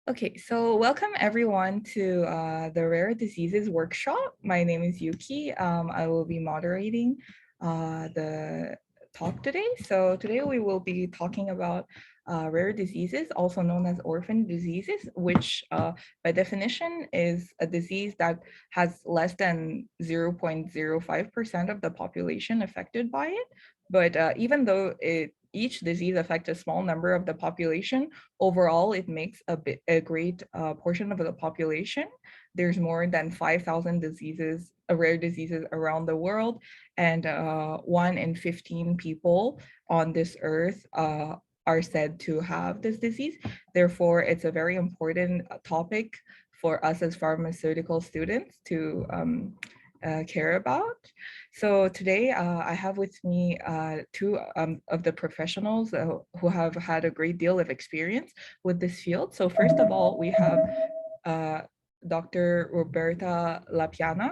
Okay, so welcome everyone to the Rare Diseases Workshop. My name is Yuki. I will be moderating the talk today. So today we will be talking about rare diseases, also known as orphan diseases, which by definition is a disease that has less than 0.05% of the population affected by it. But even though each disease affects a small number of the population, overall, it makes a great portion of the population. There's more than 5,000 diseases, rare diseases around the world, and 1 in 15 people on this earth are said to have this disease. Therefore, it's a very important topic for us as pharmaceutical students to care about. So today I have with me two of the professionals who have had a great deal of experience with this field. So first of all, we have uh, Dr. Roberta Lapiana,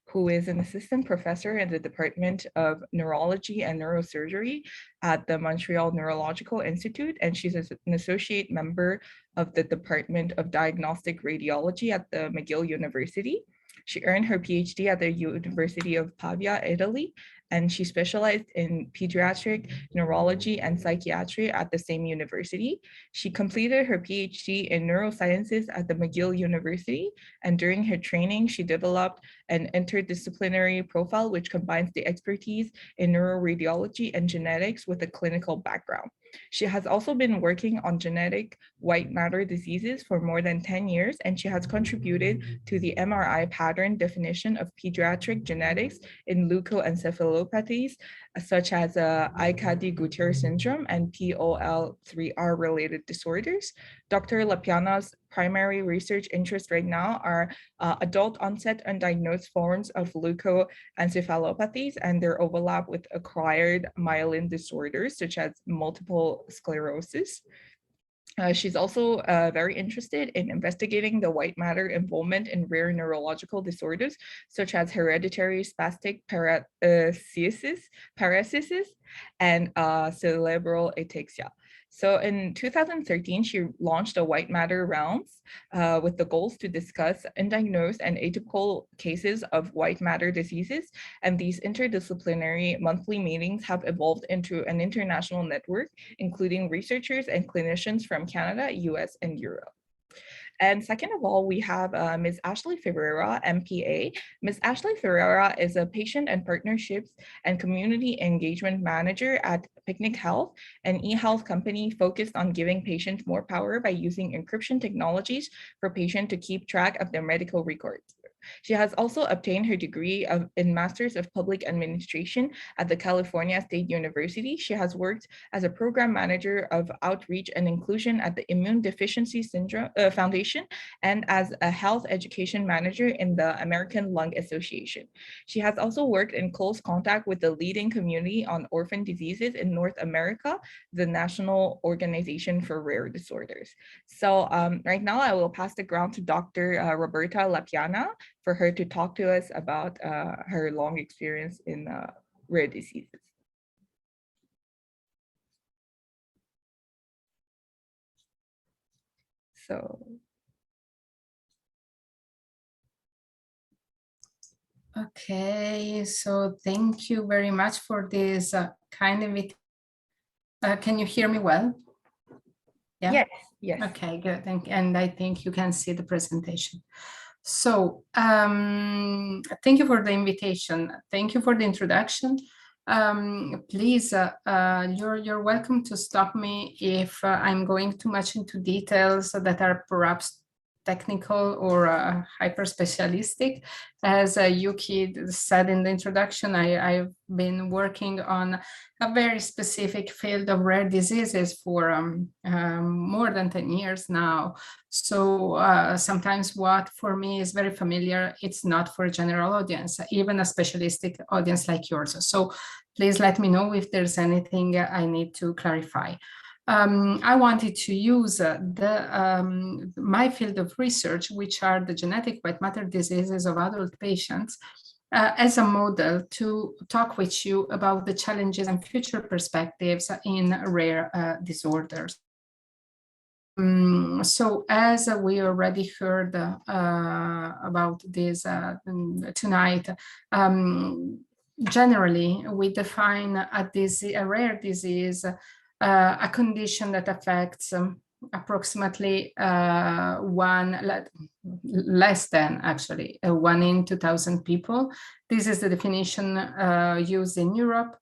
who is an assistant professor in the Department of Neurology and Neurosurgery at the Montreal Neurological Institute, and she's an associate member of the Department of Diagnostic Radiology at the McGill University. She earned her PhD at the University of Pavia, Italy, and she specialized in pediatric neurology and psychiatry at the same university. She completed her PhD in neurosciences at the McGill University, and during her training, she developed an interdisciplinary profile which combines the expertise in neuroradiology and genetics with a clinical background. She has also been working on genetic white matter diseases for more than 10 years, and she has contributed to the MRI pattern definition of pediatric genetics in leukoencephalopathies, such as Aicardi-Goutieres syndrome and POL3R related disorders. Dr. Lapiana's primary research interests right now are adult onset undiagnosed forms of leukoencephalopathies and their overlap with acquired myelin disorders, such as multiple sclerosis. She's also very interested in investigating the white matter involvement in rare neurological disorders, such as hereditary spastic paresis and cerebral ataxia. So in 2013, she launched a White Matter Rounds with the goals to discuss undiagnosed and atypical cases of white matter diseases. And these interdisciplinary monthly meetings have evolved into an international network, including researchers and clinicians from Canada, US, and Europe. And second of all, we have Ms. Ashley Ferreira, MPA. Ms. Ashley Ferreira is a patient and partnerships and community engagement manager at Picnic Health, an e-health company focused on giving patients more power by using encryption technologies for patients to keep track of their medical records. She has also obtained her degree in Masters of Public Administration at the California State University. She has worked as a program manager of outreach and inclusion at the Immune Deficiency Syndrome Foundation and as a health education manager in the American Lung Association. She has also worked in close contact with the leading community on orphan diseases in North America, the National Organization for Rare Disorders. So right now I will pass the ground to Dr. Roberta Lapiana for her to talk to us about her long experience in rare diseases. So. Okay, so thank you very much for this kind invitation. Can you hear me well? Yeah. Yes. Yes. Okay, good. And I think you can see the presentation. So thank you for the invitation. Thank you for the introduction. Please, you're welcome to stop me if I'm going too much into details that are perhaps technical or hyper specialistic. As Yuki said in the introduction, I've been working on a very specific field of rare diseases for more than 10 years now. So sometimes what for me is very familiar, it's not for a general audience, even a specialistic audience like yours. So please let me know if there's anything I need to clarify. I wanted to use my field of research, which are the genetic white matter diseases of adult patients, as a model to talk with you about the challenges and future perspectives in rare disorders. So as we already heard about this tonight, generally we define a rare disease, a condition that affects approximately less than actually 1 in 2,000 people. This is the definition used in Europe.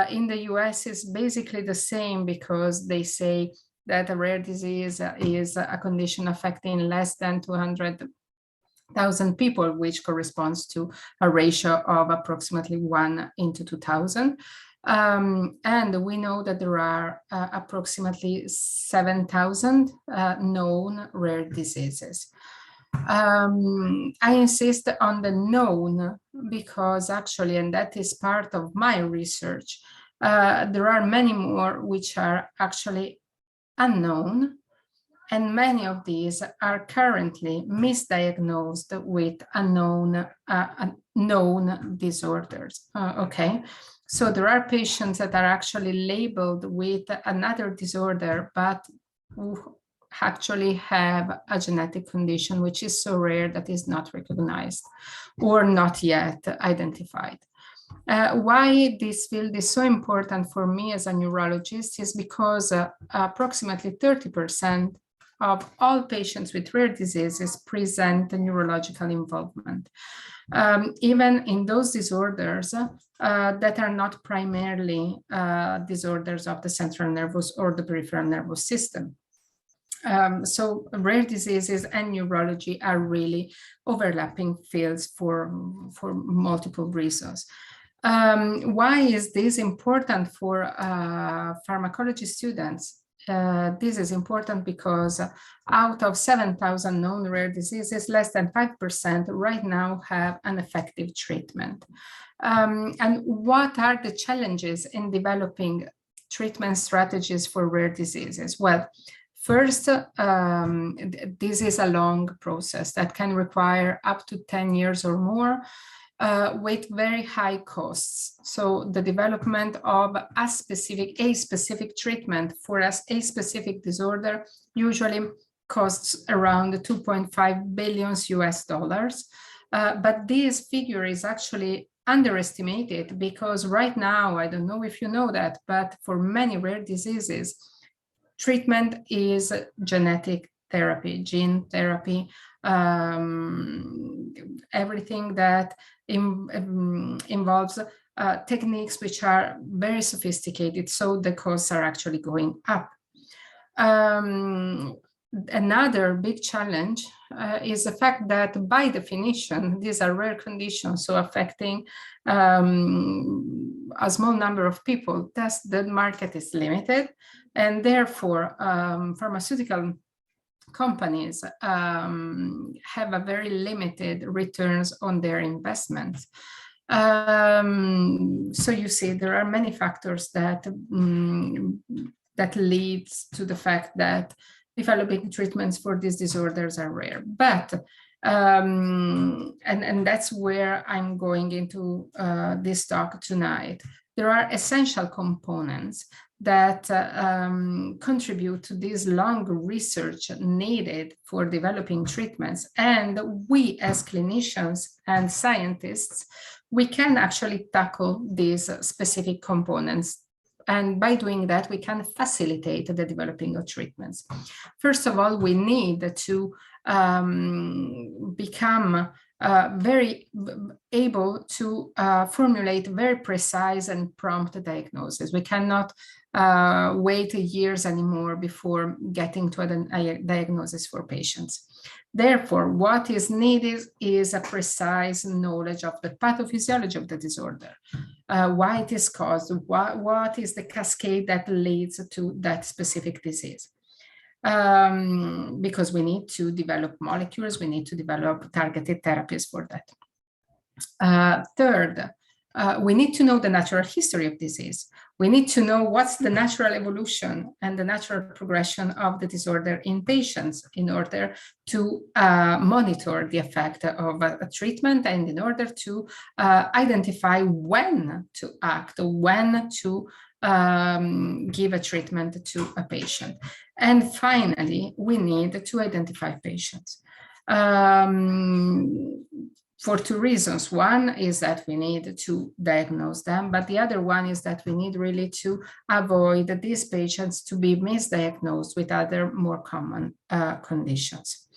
In the US, it's basically the same, because they say that a rare disease is a condition affecting less than 200,000 people, which corresponds to a ratio of approximately 1 into 2,000. And we know that there are approximately 7,000 known rare diseases. I insist on the known because actually, and that is part of my research, there are many more which are actually unknown, and many of these are currently misdiagnosed with known disorders. Okay, so there are patients that are actually labeled with another disorder, but who actually have a genetic condition which is so rare that is not recognized or not yet identified. Why this field is so important for me as a neurologist is because approximately 30% of all patients with rare diseases present neurological involvement. Even in those disorders that are not primarily disorders of the central nervous or the peripheral nervous system. So rare diseases and neurology are really overlapping fields for multiple reasons. Why is this important for pharmacology students? This is important because out of 7,000 known rare diseases, less than 5% right now have an effective treatment. And what are the challenges in developing treatment strategies for rare diseases? Well, first, this is a long process that can require up to 10 years or more. With very high costs. So the development of a specific treatment for a specific disorder usually costs around 2.5 billion US dollars. But this figure is actually underestimated because right now, I don't know if you know that, but for many rare diseases, treatment is genetic therapy, gene therapy, everything that involves techniques which are very sophisticated, so the costs are actually going up. Another big challenge is the fact that by definition, these are rare conditions, so affecting a small number of people, thus the market is limited, and therefore pharmaceutical companies have a very limited returns on their investments. So you see, there are many factors that that leads to the fact that developing treatments for these disorders are rare. But and that's where I'm going into this talk tonight. There are essential components that contribute to this long research needed for developing treatments. And we as clinicians and scientists, we can actually tackle these specific components. And by doing that, we can facilitate the developing of treatments. First of all, we need to become very able to formulate very precise and prompt diagnosis. We cannot wait years anymore before getting to a diagnosis for patients. Therefore, what is needed is a precise knowledge of the pathophysiology of the disorder, why it is caused, what is the cascade that leads to that specific disease. Because we need to develop molecules, we need to develop targeted therapies for that. Third, we need to know the natural history of disease. We need to know what's the natural evolution and the natural progression of the disorder in patients in order to monitor the effect of a treatment and in order to identify when to act, when to give a treatment to a patient. And finally, we need to identify patients. For two reasons. One is that we need to diagnose them, but the other one is that we need really to avoid these patients to be misdiagnosed with other more common conditions.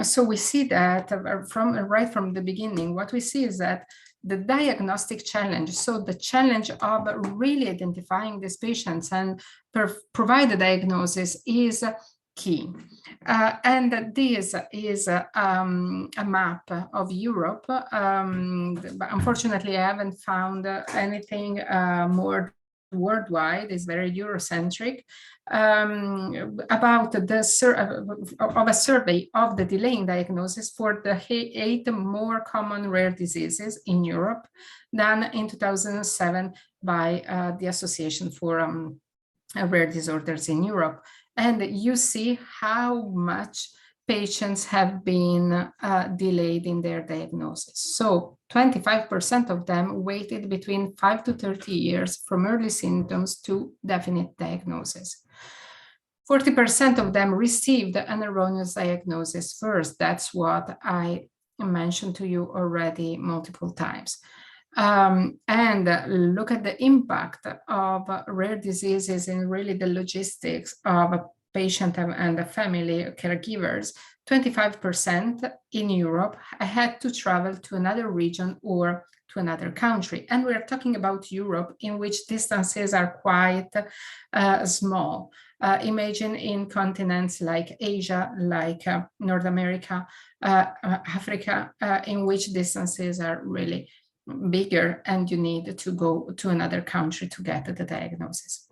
So we see that right from the beginning, what we see is that the diagnostic challenge, so the challenge of really identifying these patients and provide a diagnosis is key. And this is a map of Europe. But unfortunately, I haven't found anything more worldwide. It's very Eurocentric, about a survey of the delay in diagnosis for the 8 more common rare diseases in Europe done in 2007 by the Association for Rare Disorders in Europe. And you see how much patients have been delayed in their diagnosis. So 25% of them waited between 5 to 30 years from early symptoms to definite diagnosis. 40% of them received an erroneous diagnosis first. That's what I mentioned to you already multiple times. And look at the impact of rare diseases in really the logistics of a patient and the family caregivers. 25% in Europe had to travel to another region or to another country. And we're talking about Europe, in which distances are quite small. Imagine in continents like Asia, like North America, Africa, in which distances are really bigger and you need to go to another country to get the diagnosis.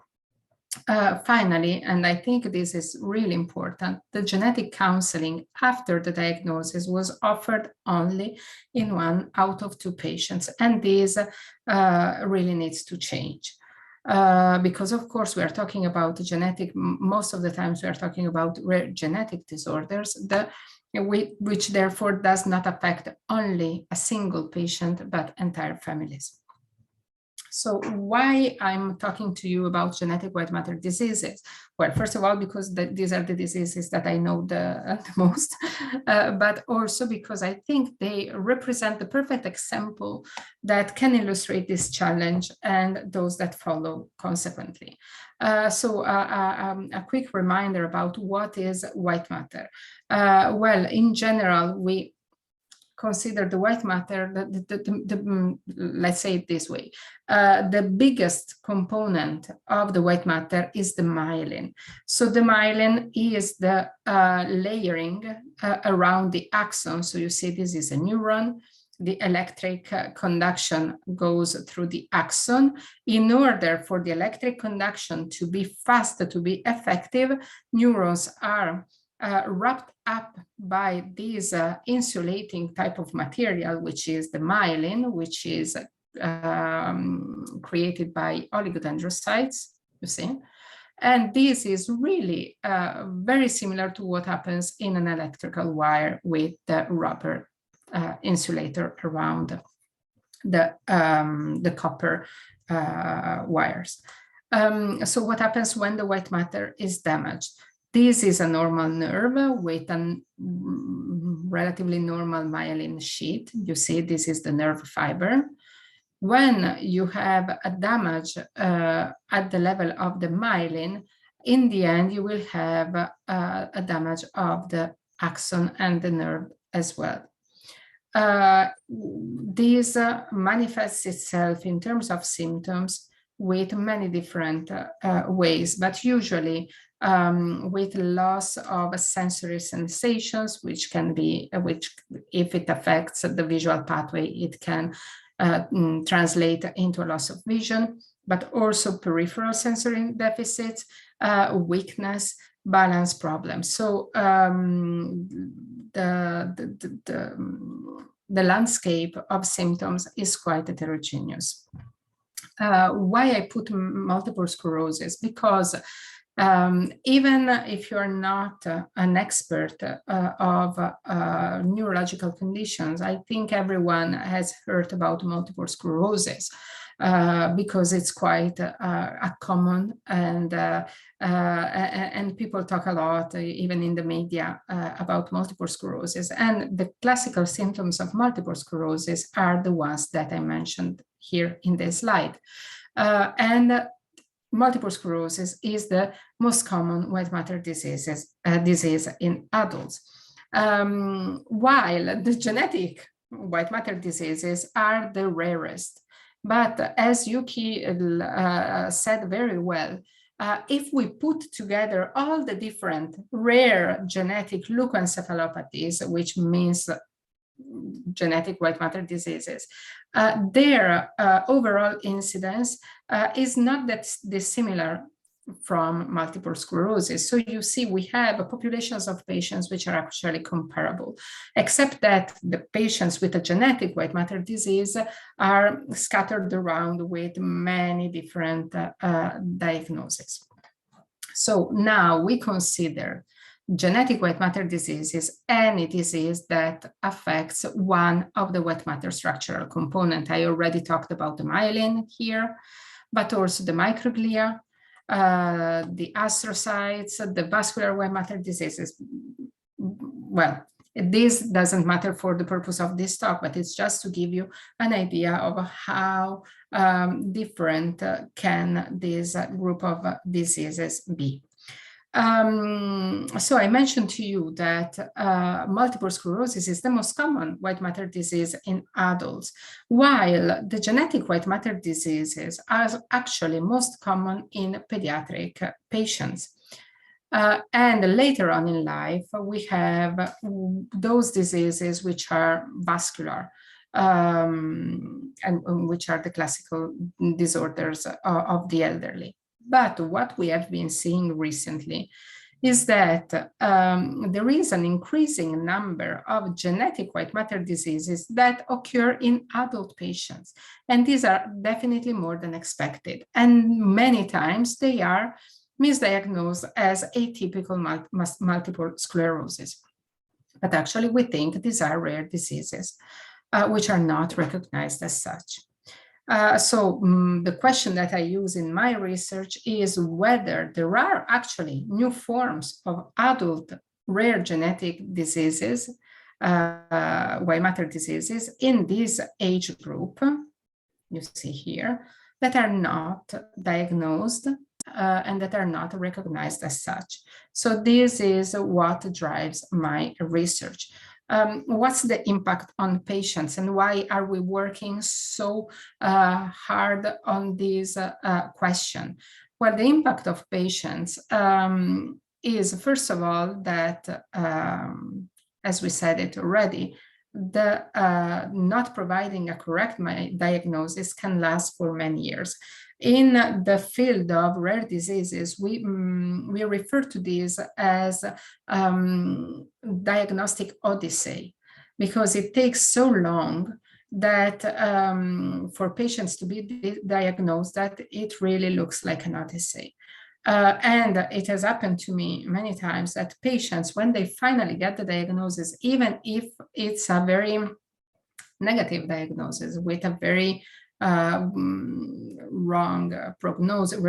Finally, and I think this is really important, the genetic counseling after the diagnosis was offered only in 1 out of 2 patients, and this really needs to change. Because of course we are talking about genetic, most of the times we are talking about rare genetic disorders, which therefore does not affect only a single patient, but entire families. So why I'm talking to you about genetic white matter diseases? Well, first of all, because these are the diseases that I know the most, but also because I think they represent the perfect example that can illustrate this challenge and those that follow consequently. So a quick reminder about what is white matter. Well, in general, we consider the white matter, let's say it this way, the biggest component of the white matter is the myelin. So the myelin is the layering around the axon. So you see this is a neuron. The electric conduction goes through the axon. In order for the electric conduction to be fast, to be effective, neurons are wrapped up by this insulating type of material, which is the myelin, which is created by oligodendrocytes, you see. And this is really very similar to what happens in an electrical wire with the rubber insulator around the copper wires. So what happens when the white matter is damaged? This is a normal nerve with a relatively normal myelin sheet. You see, this is the nerve fiber. When you have a damage at the level of the myelin, in the end, you will have a damage of the axon and the nerve as well. This manifests itself in terms of symptoms with many different ways, but usually with loss of sensory sensations, which can be, which if it affects the visual pathway, it can translate into a loss of vision, but also peripheral sensory deficits, weakness, balance problems. So the landscape of symptoms is quite heterogeneous. Why I put multiple sclerosis? Because even if you're not an expert of neurological conditions, I think everyone has heard about multiple sclerosis. because it's quite common, and people talk a lot, even in the media, about multiple sclerosis. And the classical symptoms of multiple sclerosis are the ones that I mentioned here in this slide. And multiple sclerosis is the most common white matter disease in adults, while the genetic white matter diseases are the rarest. But as Yuki said very well, if we put together all the different rare genetic leukoencephalopathies, which means genetic white matter diseases, their overall incidence is not that dissimilar from multiple sclerosis. So you see, we have populations of patients which are actually comparable, except that the patients with a genetic white matter disease are scattered around with many different diagnoses. So now we consider genetic white matter diseases any disease that affects one of the white matter structural component. I already talked about the myelin here, but also the microglia, the astrocytes, the vascular white matter diseases. Well, this doesn't matter for the purpose of this talk, but it's just to give you an idea of how different can this group of diseases be. So I mentioned to you that multiple sclerosis is the most common white matter disease in adults, while the genetic white matter diseases are actually most common in pediatric patients. And later on in life, we have those diseases which are vascular, and which are the classical disorders of the elderly. But what we have been seeing recently is that there is an increasing number of genetic white matter diseases that occur in adult patients. And these are definitely more than expected. And many times they are misdiagnosed as atypical multiple sclerosis. But actually we think these are rare diseases, which are not recognized as such. So the question that I use in my research is whether there are actually new forms of adult rare genetic diseases, white matter diseases in this age group, you see here, that are not diagnosed and that are not recognized as such. So this is what drives my research. What's the impact on patients and why are we working so hard on this question? Well, the impact of patients is, first of all, that, as we said it already, the not providing a correct diagnosis can last for many years. In the field of rare diseases, we refer to this as diagnostic odyssey, because it takes so long that for patients to be diagnosed that it really looks like an odyssey. And it has happened to me many times that patients, when they finally get the diagnosis, even if it's a very negative diagnosis with a very wrong prognosis,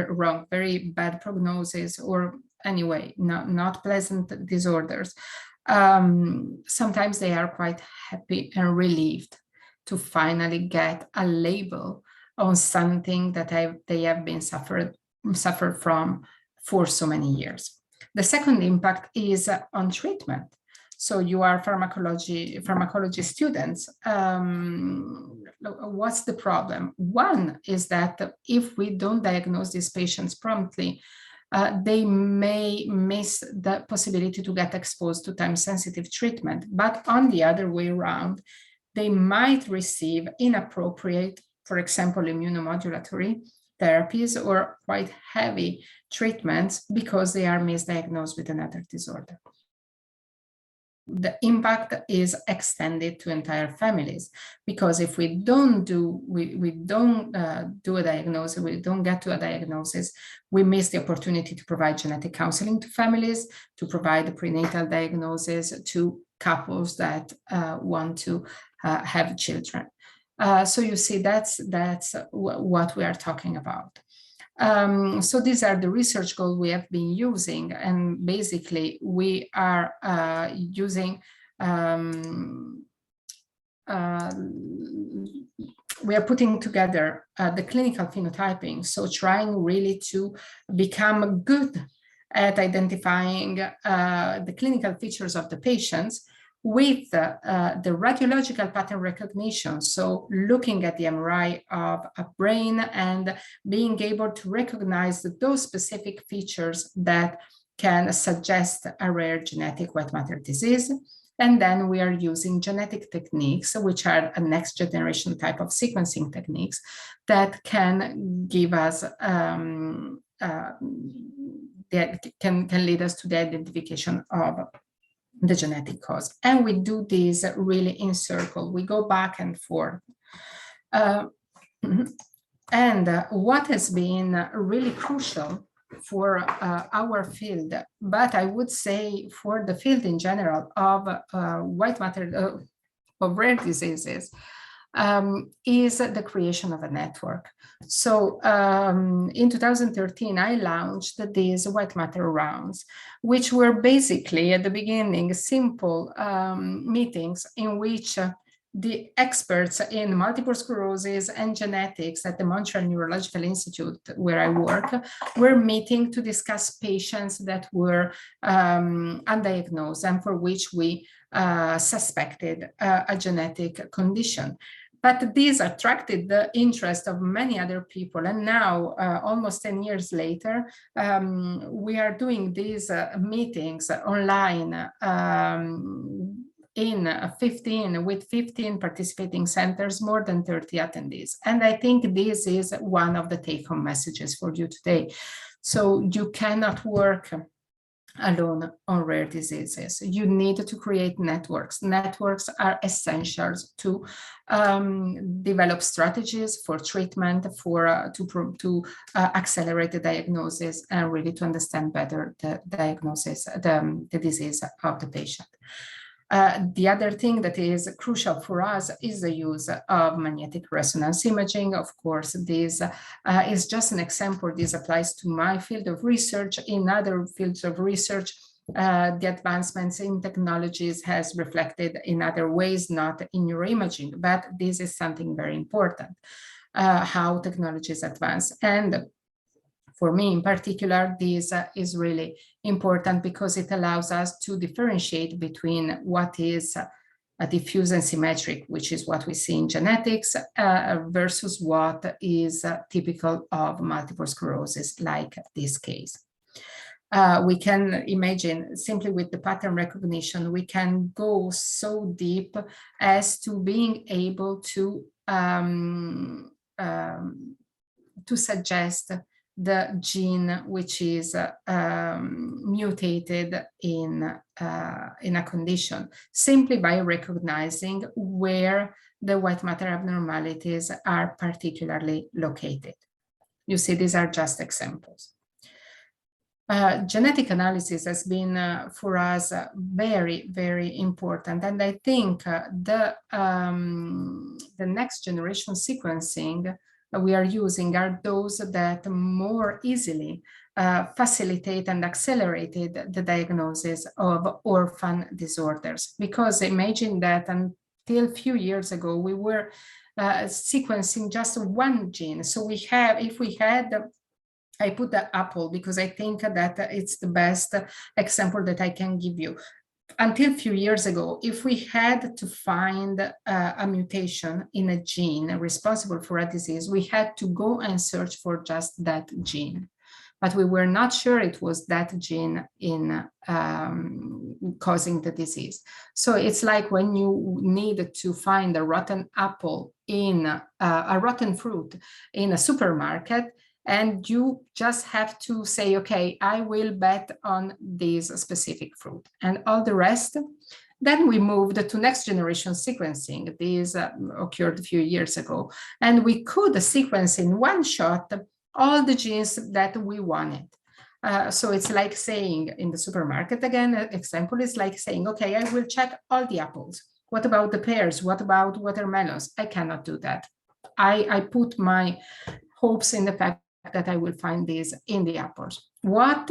very bad prognosis, or anyway, not pleasant disorders, sometimes they are quite happy and relieved to finally get a label on something that they have been suffered from for so many years. The second impact is on treatment. So you are pharmacology students. What's the problem? One is that if we don't diagnose these patients promptly, they may miss the possibility to get exposed to time-sensitive treatment. But on the other way around, they might receive inappropriate, for example, immunomodulatory therapies or quite heavy treatments because they are misdiagnosed with another disorder. The impact is extended to entire families, because if we don't do a diagnosis, we don't get to a diagnosis, we miss the opportunity to provide genetic counseling to families, to provide the prenatal diagnosis to couples that want to have children. So you see, that's what we are talking about. So these are the research goals we have been using, and basically we are using we are putting together the clinical phenotyping, so trying really to become good at identifying the clinical features of the patients with the radiological pattern recognition, so looking at the MRI of a brain and being able to recognize those specific features that can suggest a rare genetic white matter disease. And then we are using genetic techniques, which are a next generation type of sequencing techniques that can give us that can lead us to the identification of the genetic cause. And we do this really in circle. We go back and forth. And what has been really crucial for our field, but I would say for the field in general of white matter, of rare diseases, is the creation of a network. So in 2013, I launched these white matter rounds, which were basically at the beginning simple meetings in which the experts in multiple sclerosis and genetics at the Montreal Neurological Institute, where I work, were meeting to discuss patients that were undiagnosed and for which we suspected a genetic condition. But this attracted the interest of many other people. And now, almost 10 years later, we are doing these meetings online with 15 participating centers, more than 30 attendees. And I think this is one of the take-home messages for you today. So you cannot work alone on rare diseases. You need to create networks. Networks are essential to develop strategies for treatment, to accelerate the diagnosis, and really to understand better the diagnosis, the disease of the patient. The other thing that is crucial for us is the use of magnetic resonance imaging. Of course, this is just an example. This applies to my field of research. In other fields of research, the advancements in technologies has reflected in other ways, not in neuroimaging, but this is something very important, how technologies advance. And for me in particular, this is really important because it allows us to differentiate between what is a diffuse and symmetric, which is what we see in genetics, versus what is typical of multiple sclerosis, like this case. We can imagine simply with the pattern recognition, we can go so deep as to being able to suggest the gene which is mutated in a condition, simply by recognizing where the white matter abnormalities are particularly located. You see, these are just examples. Genetic analysis has been for us very, very important, and I think the next generation sequencing we are using are those that more easily facilitate and accelerated the diagnosis of orphan disorders. Because imagine that until a few years ago, we were sequencing just one gene. So we have, if we had, I put the apple because I think that it's the best example that I can give you. Until a few years ago, if we had to find a mutation in a gene responsible for a disease, we had to go and search for just that gene. But we were not sure it was that gene in causing the disease. So it's like when you need to find a rotten apple in a rotten fruit in a supermarket, and you just have to say, okay, I will bet on this specific fruit and all the rest. Then we moved to next generation sequencing. This occurred a few years ago. And we could sequence in one shot all the genes that we wanted. So it's like saying in the supermarket, again, example is like saying, okay, I will check all the apples. What about the pears? What about watermelons? I cannot do that. I put my hopes in the fact that I will find these in the apples. What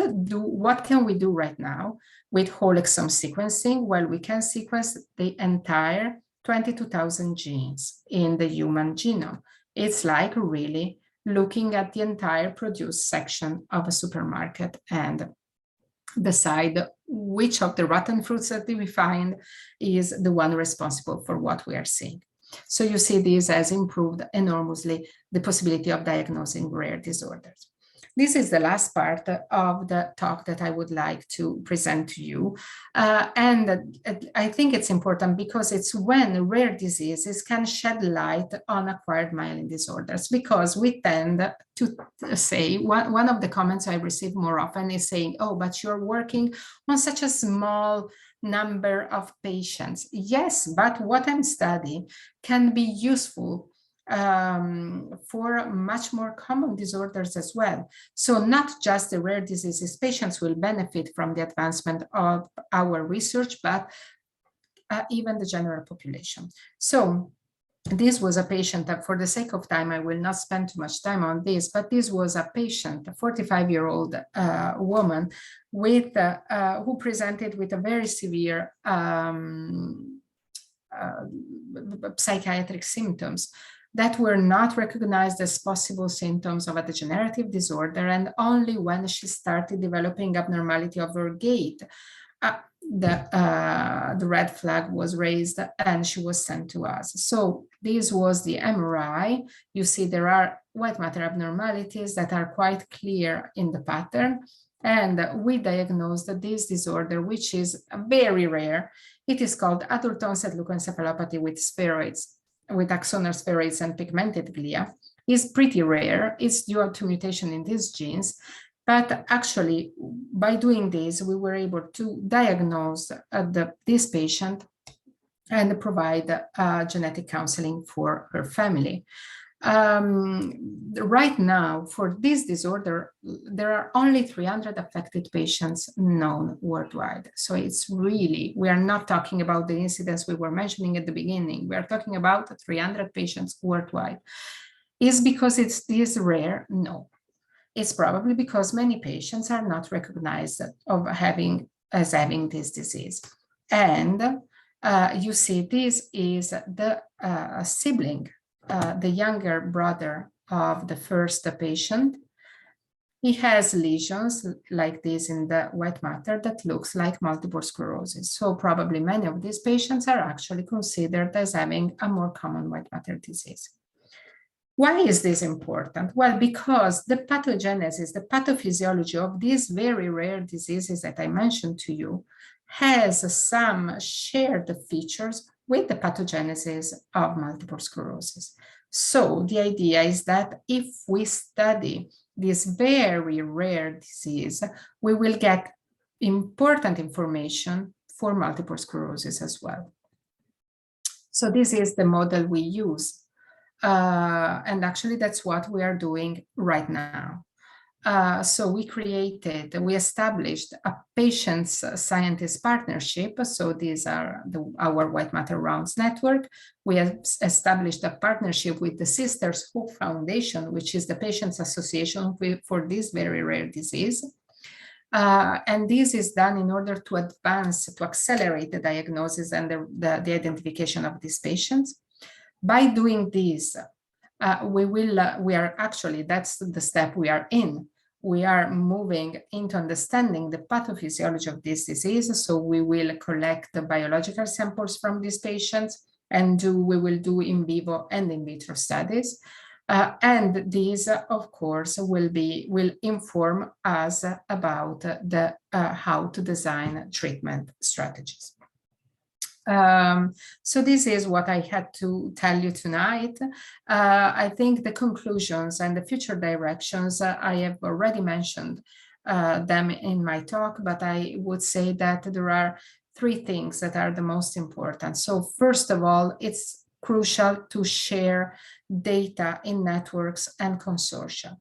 can we do right now with whole exome sequencing? Well, we can sequence the entire 22,000 genes in the human genome. It's like really looking at the entire produce section of a supermarket and decide which of the rotten fruits that we find is the one responsible for what we are seeing. So you see this has improved enormously the possibility of diagnosing rare disorders. This is the last part of the talk that I would like to present to you. And I think it's important because it's when rare diseases can shed light on acquired myelin disorders, because we tend to say, one of the comments I receive more often is saying, oh, but you're working on such a small number of patients. Yes, but what I'm studying can be useful for much more common disorders as well. So not just the rare diseases patients will benefit from the advancement of our research, but even the general population. So this was a patient that, for the sake of time, I will not spend too much time on this, but this was a patient, a 45-year-old woman with who presented with a very severe psychiatric symptoms that were not recognized as possible symptoms of a degenerative disorder. And only when she started developing abnormality of her gait, the red flag was raised and she was sent to us. So this was the MRI. You see there are white matter abnormalities that are quite clear in the pattern. And we diagnosed this disorder, which is very rare. It is called adult onset leukoencephalopathy with spheroids, with axonal spheroids and pigmented glia. Is pretty rare. It's due to mutation in these genes. But actually, by doing this, we were able to diagnose this patient and provide genetic counseling for her family. Right now, for this disorder, there are only 300 affected patients known worldwide. So it's really, we are not talking about the incidence we were mentioning at the beginning. We are talking about 300 patients worldwide. Is because it's this rare? No. It's probably because many patients are not recognized as having this disease. And you see, this is the sibling, the younger brother of the first patient. He has lesions like this in the white matter that looks like multiple sclerosis. So probably many of these patients are actually considered as having a more common white matter disease. Why is this important? Well, because the pathogenesis, the pathophysiology of these very rare diseases that I mentioned to you has some shared features with the pathogenesis of multiple sclerosis. So the idea is that if we study this very rare disease, we will get important information for multiple sclerosis as well. So this is the model we use. And actually, that's what we are doing right now. So we established a patients scientist partnership. So these are our White Matter Rounds network. We have established a partnership with the Sisters Hope Foundation, which is the Patients Association for this very rare disease. And this is done in order to accelerate the diagnosis and the identification of these patients. By doing this, we are actually, that's the step we are in. We are moving into understanding the pathophysiology of this disease. So we will collect the biological samples from these patients and we will do in vivo and in vitro studies. And these, of course, will inform us about how to design treatment strategies. So this is what I had to tell you tonight. I think the conclusions and the future directions, I have already mentioned them in my talk, but I would say that there are 3 things that are the most important. So first of all, it's crucial to share data in networks and consortia.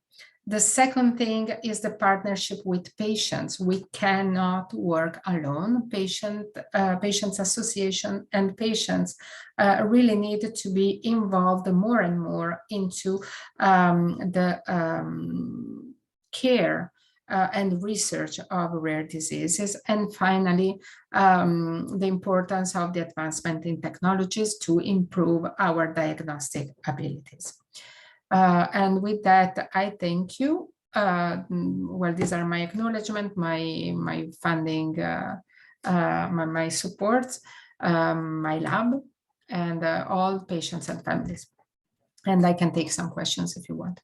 The second thing is the partnership with patients. We cannot work alone. Patients Association and patients really need to be involved more and more into the care and research of rare diseases. And finally, the importance of the advancement in technologies to improve our diagnostic abilities. And with that, I thank you. Well, these are my acknowledgement, my funding, my support, my lab, and all patients and families. And I can take some questions if you want.